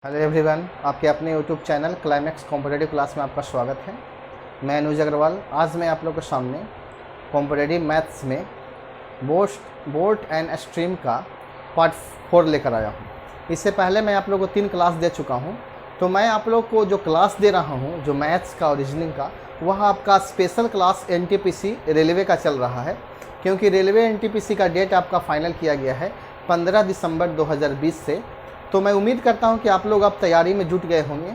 Hello everyone, आपके अपने YouTube channel climax competitive class में आपका स्वागत है। मैं अनुज अग्रवाल। आज मैं आप लोग के सामने कॉम्पिटेटिव मैथ्स में बोर्ड एंड स्ट्रीम का पार्ट 4 लेकर आया हूँ। इससे पहले मैं आप लोग को 3 क्लास दे चुका हूँ, तो मैं आप लोग को जो क्लास दे रहा हूँ जो मैथ्स का और रीजनिंग का, वह आपका स्पेशल क्लास NTPC रेलवे का चल रहा है, क्योंकि रेलवे NTPC का डेट आपका फाइनल किया गया है 15 दिसंबर 2020 से। तो मैं उम्मीद करता हूं कि आप लोग अब तैयारी में जुट गए होंगे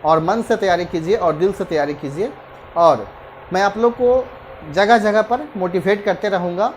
और मन से तैयारी कीजिए और दिल से तैयारी कीजिए। और मैं आप लोग को जगह जगह पर मोटिवेट करते रहूंगा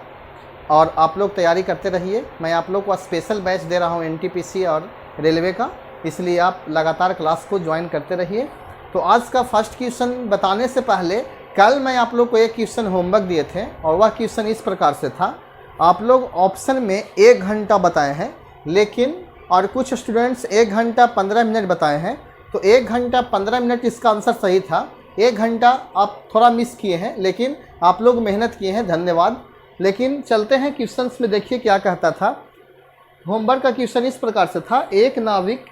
और आप लोग तैयारी करते रहिए। मैं आप लोग को स्पेशल बैच दे रहा हूं NTPC और रेलवे का, इसलिए आप लगातार क्लास को ज्वाइन करते रहिए। तो आज का फर्स्ट क्वेश्चन बताने से पहले, कल मैं आप लोग को एक क्वेश्चन होमवर्क दिए थे और वह क्वेश्चन इस प्रकार से था। आप लोग ऑप्शन में 1 घंटा बताए हैं, लेकिन और कुछ स्टूडेंट्स 1 घंटा 15 मिनट बताए हैं। तो 1 घंटा 15 मिनट इसका आंसर सही था। 1 घंटा आप थोड़ा मिस किए हैं, लेकिन आप लोग मेहनत किए हैं, धन्यवाद। लेकिन चलते हैं क्वेश्चंस में, देखिए क्या कहता था। होमवर्क का क्वेश्चन इस प्रकार से था। एक नाविक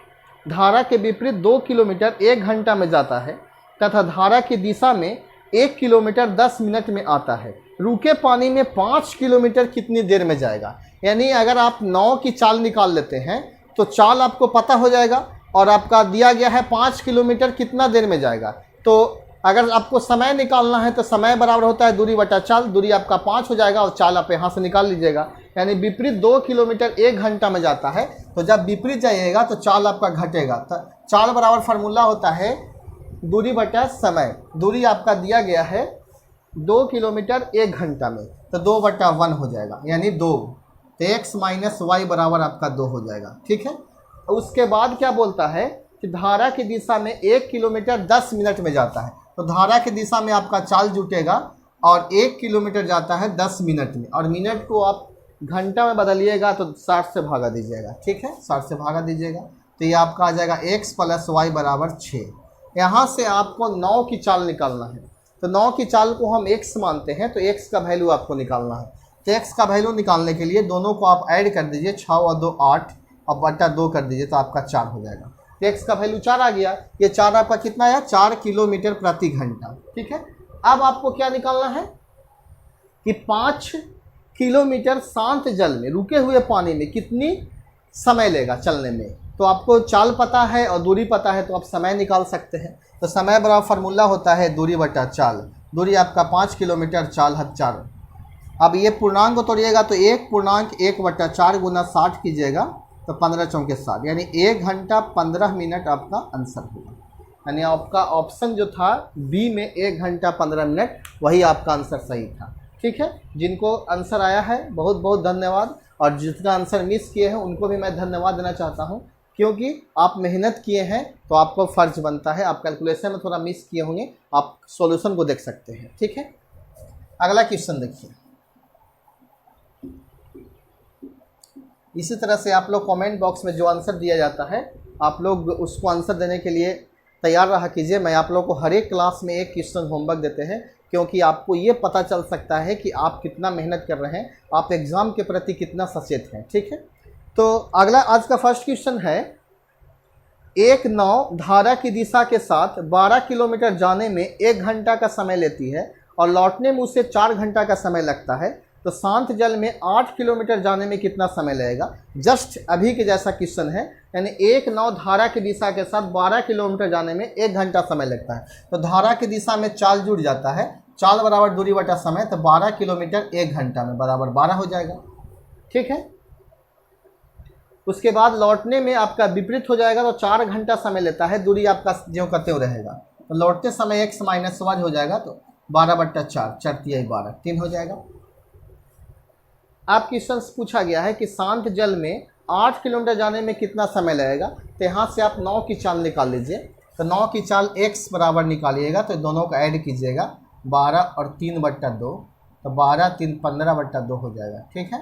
धारा के विपरीत 2 किलोमीटर 1 घंटा में जाता है तथा धारा की दिशा में 1 किलोमीटर 10 मिनट में आता है। रुके पानी में 5 किलोमीटर कितनी देर में जाएगा? यानी अगर आप 9 की चाल निकाल लेते हैं तो चाल आपको पता हो जाएगा, और आपका दिया गया है 5 किलोमीटर कितना देर में जाएगा। तो अगर आपको समय निकालना है तो समय बराबर होता है दूरी बटा चाल। दूरी आपका 5 हो जाएगा और चाल आप यहाँ से निकाल लीजिएगा। यानी विपरीत 2 किलोमीटर 1 घंटा में जाता है, तो जब विपरीत जाइएगा तो चाल आपका घटेगा। तो चाल बराबर फार्मूला होता है दूरी बटा समय। दूरी आपका दिया गया है 2 किलोमीटर 1 घंटा में, तो 2/1 हो जाएगा, यानी 2। तो x माइनस वाई बराबर आपका 2 हो जाएगा। ठीक है। उसके बाद क्या बोलता है कि धारा की दिशा में 1 किलोमीटर 10 मिनट में जाता है। तो धारा की दिशा में आपका चाल जुटेगा और 1 किलोमीटर जाता है 10 मिनट में, और मिनट को आप घंटा में बदलिएगा तो 60 से भागा दीजिएगा। ठीक है, 60 से भागा दीजिएगा तो ये आपका आ जाएगा x + y बराबर 6। यहाँ से आपको 9 की चाल निकालना है। तो 9 की चाल को हम x मानते हैं, तो x का वैल्यू आपको निकालना है। तो x का वैल्यू निकालने के लिए दोनों को आप ऐड कर दीजिए, 6 और 2 8, और बटा 2 कर दीजिए तो आपका 4 हो जाएगा। तो x का वैल्यू 4 आ गया। ये 4 आपका कितना आया? 4 किलोमीटर प्रति घंटा। ठीक है। अब आपको क्या निकालना है कि 5 किलोमीटर शांत जल में, रुके हुए पानी में कितनी समय लेगा चलने में। तो आपको चाल पता है और दूरी पता है, तो आप समय निकाल सकते हैं। तो समय बराबर फार्मूला होता है दूरी बटा चाल। दूरी आपका 5 किलोमीटर, चाल है 4। अब ये पूर्णांक को तोड़िएगा तो 1.1/4 गुना 60 कीजिएगा तो 15 चौके 60, यानी 1 घंटा 15 मिनट आपका आंसर होगा। यानी आपका ऑप्शन जो था बी में 1 घंटा 15 मिनट, वही आपका आंसर सही था। ठीक है। जिनको आंसर आया है बहुत बहुत धन्यवाद, और जिसका आंसर मिस किए हैं उनको भी मैं धन्यवाद देना चाहता हूँ, क्योंकि आप मेहनत किए हैं तो आपको फ़र्ज बनता है। आप कैलकुलेशन में थोड़ा मिस किए होंगे, आप सॉल्यूशन को देख सकते हैं। ठीक है। अगला क्वेश्चन देखिए। इसी तरह से आप लोग कमेंट बॉक्स में जो आंसर दिया जाता है, आप लोग उसको आंसर देने के लिए तैयार रहा कीजिए। मैं आप लोग को हर एक क्लास में एक क्वेश्चन होमवर्क देते हैं, क्योंकि आपको ये पता चल सकता है कि आप कितना मेहनत कर रहे हैं, आप एग्ज़ाम के प्रति कितना सचेत हैं। ठीक है। तो अगला आज का फर्स्ट क्वेश्चन है। एक नाव धारा की दिशा के साथ 12 किलोमीटर जाने में 1 घंटा का समय लेती है और लौटने में उसे 4 घंटा का समय लगता है। तो शांत जल में 8 किलोमीटर जाने में कितना समय लगेगा? जस्ट अभी के जैसा क्वेश्चन है। यानी एक नाव धारा की दिशा के साथ 12 किलोमीटर जाने में 1 घंटा समय लगता है। तो धारा की दिशा में चाल जुड़ जाता है, चाल बराबर दूरी बटा समय, तो 12 किलोमीटर 1 घंटा में बराबर 12 हो जाएगा। ठीक है। उसके बाद लौटने में आपका विपरीत हो जाएगा, तो 4 घंटा समय लेता है। दूरी आपका ज्यों का त्यों रहेगा। तो लौटते समय x माइनस वाई हो जाएगा, तो 12/4, 4 × 12, 3 हो जाएगा। आप क्वेश्चन पूछा गया है कि शांत जल में 8 किलोमीटर जाने में कितना समय लगेगा। तो यहाँ से आप 9 की चाल निकाल लीजिए। तो 9 की चाल x बराबर निकालिएगा, तो दोनों का ऐड कीजिएगा, 12 और 3/2, तो 12 3 15/2 हो जाएगा। ठीक है।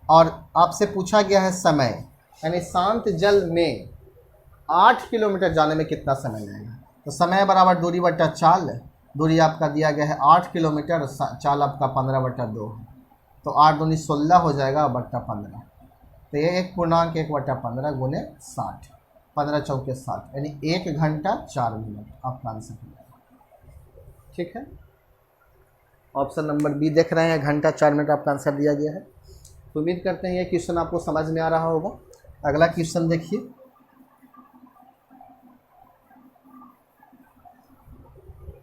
और आपसे पूछा गया है समय, यानी शांत जल में 8 किलोमीटर जाने में कितना समय लगेगा। तो समय बराबर दूरी बटा चाल। दूरी आपका दिया गया है 8 किलोमीटर, चाल आपका 15/2 है, तो 8 दूनी 16 हो जाएगा बट्टा 15। तो ये 1.1/15 गुने 60। 15 चौके 60, यानी 1 घंटा 4 मिनट आपका आंसर हो जाएगा। ठीक है, ऑप्शन नंबर बी देख रहे हैं, घंटा 4 मिनट आपका आंसर दिया गया है। तो उम्मीद करते हैं ये क्वेश्चन आपको समझ में आ रहा होगा। अगला क्वेश्चन देखिए,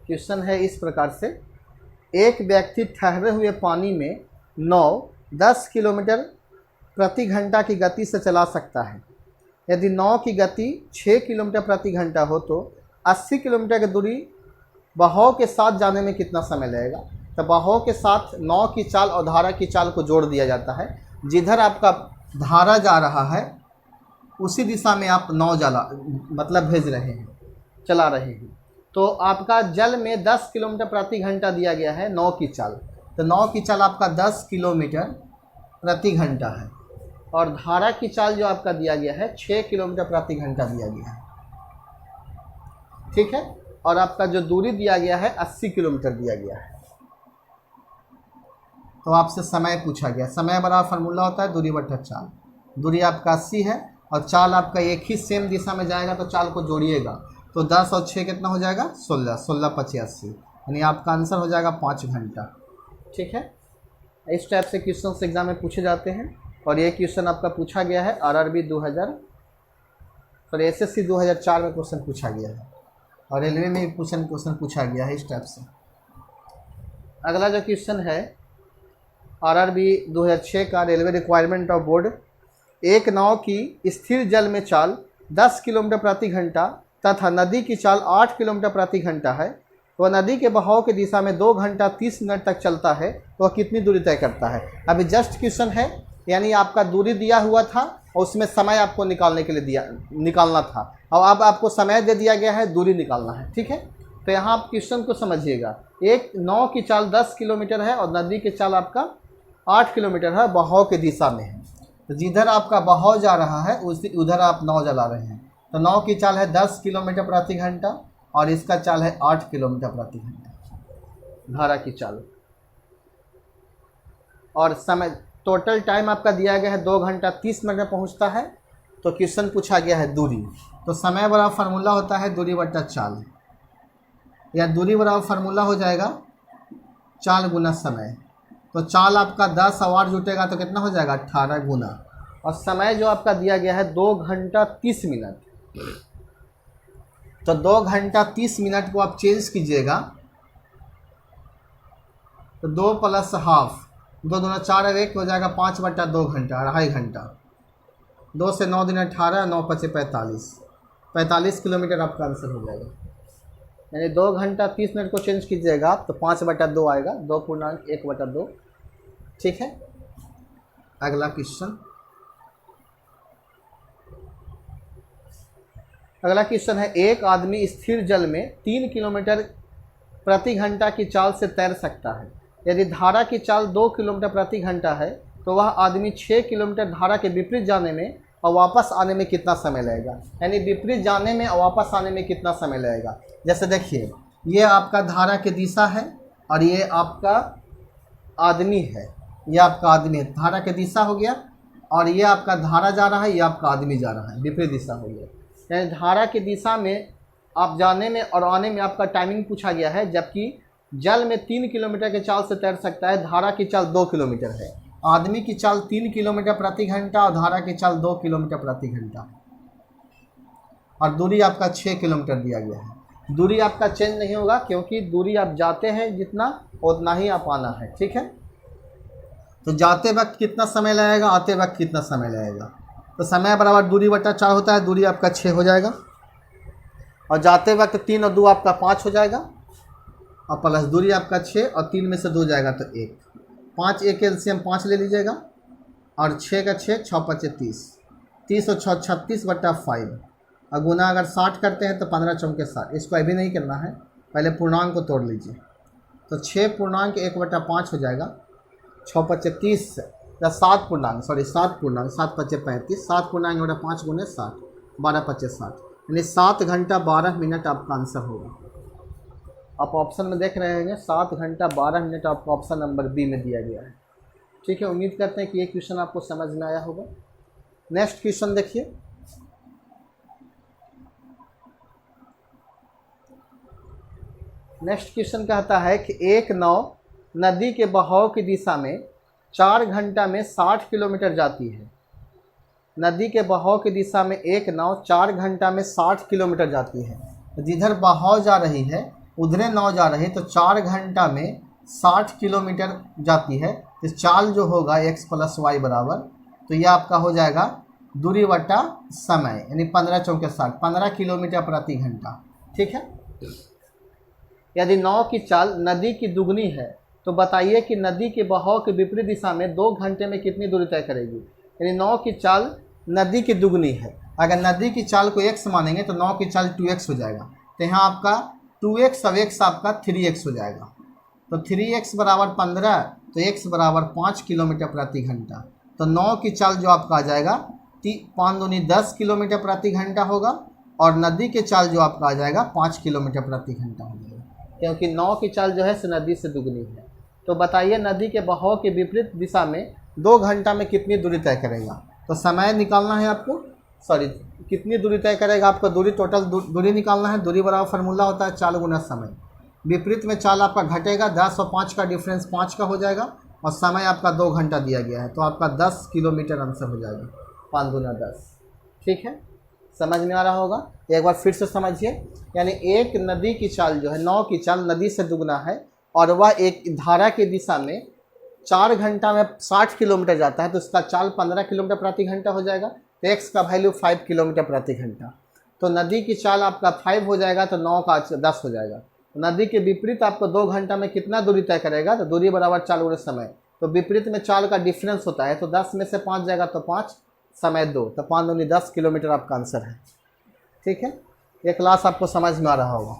क्वेश्चन है इस प्रकार से, एक व्यक्ति ठहरे हुए पानी में नाव 10 किलोमीटर प्रति घंटा की गति से चला सकता है। यदि नाव की गति 6 किलोमीटर प्रति घंटा हो तो 80 किलोमीटर की दूरी बहाव के साथ जाने में कितना समय लगेगा। तो बहाव के साथ नाव की चाल और धारा की चाल को जोड़ दिया जाता है। जिधर आपका धारा जा रहा है उसी दिशा में आप नाव मतलब भेज रहे हैं, चला रहे हैं। तो आपका जल में 10 किलोमीटर प्रति घंटा दिया गया है नाव की चाल। तो नाव की चाल आपका 10 किलोमीटर प्रति घंटा है और धारा की चाल जो आपका दिया गया है 6 किलोमीटर प्रति घंटा दिया गया है। ठीक है, और आपका जो दूरी दिया गया है 80 किलोमीटर दिया गया है। तो आपसे समय पूछा गया, समय बराबर फार्मूला होता है दूरी बटा चाल। दूरी आपका 80 है और चाल आपका एक ही सेम दिशा में जाएगा तो चाल को जोड़िएगा तो 10 और 6 कितना हो जाएगा 16, 16 25 80, यानी आपका आंसर हो जाएगा 5 घंटा। ठीक है, इस टाइप से क्वेश्चन एग्जाम में पूछे जाते हैं और ये क्वेश्चन आपका पूछा गया है आरआरबी 2000 एसएससी 2004 में क्वेश्चन पूछा गया है और रेलवे में भी क्वेश्चन पूछा गया है इस टाइप से। अगला जो क्वेश्चन है आरआरबी 2006 का रेलवे रिक्वायरमेंट ऑफ बोर्ड, एक नाव की स्थिर जल में चाल 10 किलोमीटर प्रति घंटा तथा नदी की चाल 8 किलोमीटर प्रति घंटा है। वह नदी के बहाव की दिशा में 2 घंटा 30 मिनट तक चलता है, वह कितनी दूरी तय करता है। अभी जस्ट क्वेश्चन है, यानी आपका दूरी दिया हुआ था और उसमें समय आपको निकालने के लिए निकालना था, और अब आपको समय दे दिया गया है, दूरी निकालना है। ठीक है, तो यहाँ आप क्वेश्चन को समझिएगा। एक नाव की चाल 10 किलोमीटर है और नदी की चाल आपका 8 किलोमीटर है, बहाव की दिशा में है। तो जिधर आपका बहाव जा रहा है उधर आप नाव चला रहे हैं। तो नाव की चाल है 10 किलोमीटर प्रति घंटा और इसका चाल है 8 किलोमीटर प्रति घंटा धारा की चाल। और समय टोटल टाइम आपका दिया गया है 2 घंटा 30 मिनट में पहुंचता है। तो क्वेश्चन पूछा गया है दूरी, तो समय बराबर फार्मूला होता है दूरी बटा चाल, या दूरी बराबर फार्मूला हो जाएगा चाल गुना समय। तो चाल आपका 10 और 8 जुटेगा तो कितना हो जाएगा 18 गुना, और समय जो आपका दिया गया है 2 घंटा 30 मिनट। तो 2 घंटा 30 मिनट को आप चेंज कीजिएगा तो 2 प्लस हाफ, 2 दूना 4 और 1 हो जाएगा 5 बटा 2 घंटा, 2.5 घंटा। 2 से 9 दिन 18, 9 पचे 45 किलोमीटर आपका आंसर हो जाएगा। यानी 2 घंटा 30 मिनट को चेंज कीजिएगा तो 5 बटा 2 आएगा, 2.1 बटा 2। ठीक है, अगला क्वेश्चन है, एक आदमी स्थिर जल में 3 किलोमीटर प्रति घंटा की चाल से तैर सकता है। यदि धारा की चाल 2 किलोमीटर प्रति घंटा है तो वह आदमी 6 किलोमीटर धारा के विपरीत जाने में और वापस आने में कितना समय लगेगा। यानी विपरीत जाने में और वापस आने में कितना समय लगेगा। जैसे देखिए, ये आपका धारा की दिशा है और ये आपका आदमी है, ये आपका आदमी है, धारा की दिशा हो गया, और ये आपका धारा जा रहा है, ये आपका आदमी जा रहा है, विपरीत दिशा हो गया। यानी धारा की दिशा में आप जाने में और आने में आपका टाइमिंग पूछा गया है, जबकि जल में 3 किलोमीटर के चाल से तैर सकता है, धारा की चाल 2 किलोमीटर है। आदमी की चाल 3 किलोमीटर प्रति घंटा और धारा की चाल 2 किलोमीटर प्रति घंटा, और दूरी आपका 6 किलोमीटर दिया गया है। दूरी आपका चेंज नहीं होगा क्योंकि दूरी आप जाते हैं जितना उतना ही आप आना है। ठीक है, तो जाते वक्त कितना समय लगेगा, आते वक्त कितना समय लगेगा। तो समय बराबर दूरी बटा 4 होता है, दूरी आपका 6 हो जाएगा और जाते वक्त 3 और 2 आपका 5 हो जाएगा, और प्लस दूरी आपका 6 और 3 में से 2 जाएगा तो 1, 5 एक एलसीएम 5 ले लीजिएगा, और 6 का 6, 6 पचे 30, 30 और 6 36 बटा 5, और गुना अगर 60 करते हैं तो 15 चौके 60। इसको अभी नहीं करना है, पहले पूर्णांक को तोड़ लीजिए। तो 6 पूर्णांक 1 बटा 5 हो जाएगा, 6 पचे 30 या 7 पूर्णांक 7 पचे 35, 7 पूर्णांक बटा 5 गुने 60, 12 पचे 60, यानी 7 घंटा 12 मिनट आपका आंसर होगा। आप ऑप्शन में देख रहे होंगे 7 घंटा 12 मिनट आपका ऑप्शन नंबर बी में दिया गया है। ठीक है, उम्मीद करते हैं कि ये क्वेश्चन आपको समझ में आया होगा। नेक्स्ट क्वेश्चन देखिए, नेक्स्ट क्वेश्चन कहता है कि एक नाव नदी के बहाव की दिशा में 4 घंटा में 60 किलोमीटर जाती है। नदी के बहाव की दिशा में एक नाव 4 घंटा में 60 किलोमीटर जाती है। जिधर बहाव जा रही है उधरे नाव जा रही है, तो 4 घंटा में 60 किलोमीटर जाती है। तो चाल जो होगा x + y बराबर, तो यह आपका हो जाएगा दूरी वटा समय, यानी 15 चौके 60, 15 किलोमीटर प्रति घंटा। ठीक है। यदि नाव की चाल नदी की दुगनी है तो बताइए कि नदी के बहाव के विपरीत दिशा में 2 घंटे में कितनी दूरी तय करेगी। यानी नाव की चाल नदी की दुगनी है। अगर नदी की चाल को x मानेंगे तो नाव की चाल 2x हो जाएगा। तो यहाँ आपका 2x अब x आपका 3x हो जाएगा। तो 3x बराबर 15, तो x बराबर 5 किलोमीटर प्रति घंटा। तो नाव की चाल जो आपका आ जाएगा 5 दूनी 10 किलोमीटर प्रति घंटा होगा, और नदी के चाल जो आपका आ जाएगा 5 किलोमीटर प्रति घंटा हो जाएगा, क्योंकि नाव की चाल जो है नदी से दुगनी है। तो बताइए नदी के बहाव के विपरीत दिशा में 2 घंटा में कितनी दूरी तय करेगा। तो समय निकालना है आपको, कितनी दूरी तय करेगा आपको, दूरी टोटल दूरी निकालना है। दूरी बराबर फार्मूला होता है चाल गुना समय। विपरीत में चाल आपका घटेगा, 10 और 5 का डिफरेंस 5 का हो जाएगा, और समय आपका 2 घंटा दिया गया है, तो आपका 10 किलोमीटर आंसर हो जाएगा। 5 गुना 10। ठीक है, समझ में आ रहा होगा। एक बार फिर से समझिए। यानी एक नदी की चाल जो है, नाव की चाल नदी से दुगना है, और वह एक धारा की दिशा में 4 घंटा में 60 किलोमीटर जाता है, तो इसका चाल 15 किलोमीटर प्रति घंटा हो जाएगा। तो x का वैल्यू 5 किलोमीटर प्रति घंटा। तो नदी की चाल आपका 5 हो जाएगा, तो नाव का 10 हो जाएगा। नदी के विपरीत आपको 2 घंटा में कितना दूरी तय करेगा, तो दूरी बराबर चाल गुना समय। तो विपरीत में चाल का डिफरेंस होता है, तो 10 में से 5 जाएगा तो 5, समय 2, तो 5 दूनी 10 किलोमीटर आपका आंसर है। ठीक है, ये क्लास आपको समझ में आ रहा होगा।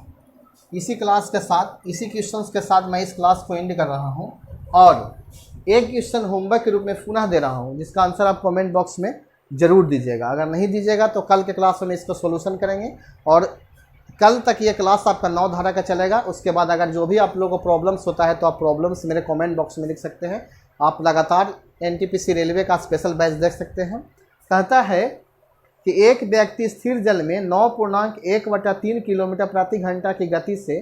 इसी क्लास के साथ, इसी क्वेश्चंस के साथ मैं इस क्लास को एंड कर रहा हूँ, और एक क्वेश्चन होमवर्क के रूप में पुनः दे रहा हूँ, जिसका आंसर आप कमेंट बॉक्स में ज़रूर दीजिएगा। अगर नहीं दीजिएगा तो कल के क्लास में इसका सोल्यूशन करेंगे, और कल तक ये क्लास आपका 9 धारा का चलेगा। उसके बाद अगर जो भी आप लोगों को प्रॉब्लम्स होता है तो आप प्रॉब्लम्स मेरे कमेंट बॉक्स में लिख सकते हैं। आप लगातार NTPC रेलवे का स्पेशल बैच देख सकते हैं। कहता है कि एक व्यक्ति स्थिर जल में 9.1/3 किलोमीटर प्रति घंटा की गति से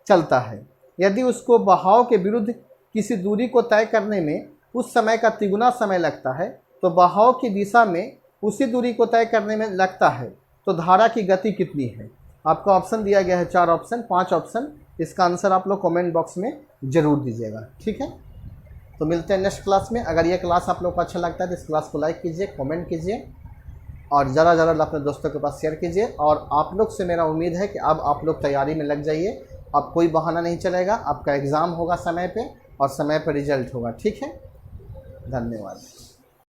चलता है। यदि उसको बहाव के विरुद्ध किसी दूरी को तय करने में उस समय का तिगुना समय लगता है, तो बहाव की दिशा में उसी दूरी को तय करने में लगता है, तो धारा की गति कितनी है। आपका ऑप्शन दिया गया है 4 ऑप्शन, 5 ऑप्शन। इसका आंसर आप लोग कमेंट बॉक्स में ज़रूर दीजिएगा। ठीक है, तो मिलते हैं नेक्स्ट क्लास में। अगर ये क्लास आप लोग को अच्छा लगता है तो इस क्लास को लाइक कीजिए, कमेंट कीजिए, और ज़रा अपने दोस्तों के पास शेयर कीजिए। और आप लोग से मेरा उम्मीद है कि अब आप लोग तैयारी में लग जाइए। अब कोई बहाना नहीं चलेगा, आपका एग्ज़ाम होगा समय पे, और समय पर रिजल्ट होगा। ठीक है, धन्यवाद।